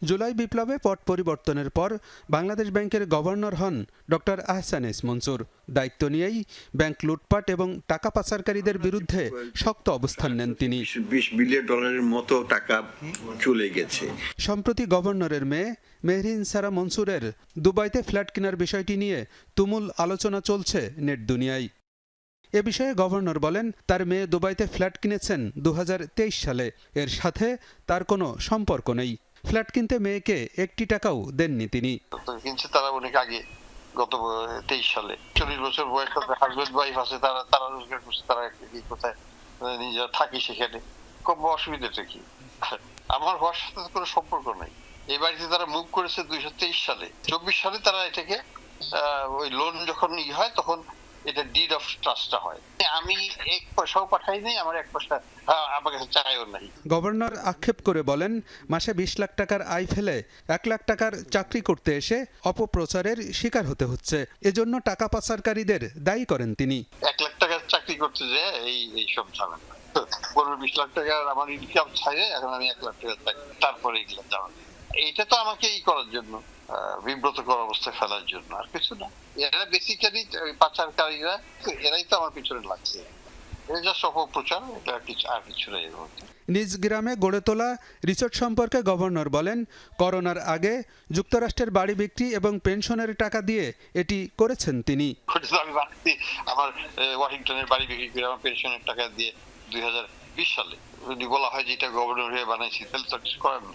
জুলাই বিপ্লবে পট পরিবর্তনের পর বাংলাদেশ ব্যাংকের গভর্নর হন ডক্টর আহসান এস মনসুর। দায়িত্ব নিয়েই ব্যাংক লুটপাট এবং টাকা পাচারকারীদের বিরুদ্ধে শক্ত অবস্থান নেন তিনি। $20 বিলিয়ন মতো টাকা চলে গেছে। সম্প্রতি গভর্নরের মেয়ে মেহরিন সারা মনসুরের দুবাইতে ফ্ল্যাট কেনার বিষয়টি নিয়ে তুমুল আলোচনা চলছে নেট দুনিয়ায়। এ বিষয়ে গভর্নর বলেন, তার মেয়ে দুবাইতে ফ্ল্যাট কিনেছেন 2023 সালে। এর সাথে তার কোনো সম্পর্ক নেই। ফ্ল্যাট কিনতে মেয়েকে একটি টাকাও দেননি তিনি। কিনছে তারা অনেক আগে, গত 23 সালে। 40 বছর বয়স হাজবেন্ড ওয়াইফ আছে, তারা রোজগার করছে, তারা কোথায় নিজেরা থাকি সেখানে। খুব অসুবিধাটা কি? আমার হওয়ার সাথে কোনো সম্পর্ক নাই। এই বাড়িতে তারা মুভ করেছে 2023 সালে। 24 সালে তারা এটাকে ওই লোন যখন হয় তখন এটা ডিড অফ ট্রাস্টটা হয়। আমি এক পয়সাও পাঠাই নাই, আমার এক পয়সা আমার কাছে চাইও নাই। গভর্নর আক্ষেপ করে বলেন, মাসে 20 লাখ টাকার আয় ফেলে 1 লাখ টাকার চাকরি করতে এসে অপপ্রচারের শিকার হতে হচ্ছে। এজন্য টাকা পাচারকারীদের দায়ী করেন তিনি। 1 লাখ টাকার চাকরি করতে যে এই সব ঝামেলা। 15-20 লাখ টাকার আমার ইনকাম ছাড়ে এখন আমি 1 লাখ টাকা চাকরি, তারপরে এগুলো ঝামেলা। এইটা তো আমাকে করার জন্য, বিব্রতকর অবস্থায় ফেলার জন্য, আর কিছু না। এরা বেসিক্যালি পাচারকারীরা, এরাই তো আমার পিছনে লাগছে। এটা জাস্ট অপপ্রচার, এটা আর কিছু নেই এর মধ্যে। নিজ গ্রামে গড়ে তোলা রিসোর্ট সম্পর্কে গভর্নর বলেন, করোনার আগে যুক্তরাষ্ট্রের বাড়ি বিক্রি এবং পেনশনের টাকা দিয়ে এটি করেছেন তিনি। আমি আমার ওয়াশিংটনের বাড়ি বিক্রি করে আমার পেনশনের টাকা দিয়ে 2020 সালে। যদি বলা হয় যে এটা গভর্নর হয়ে বানাইছি, তাহলে তো কিছু করার না।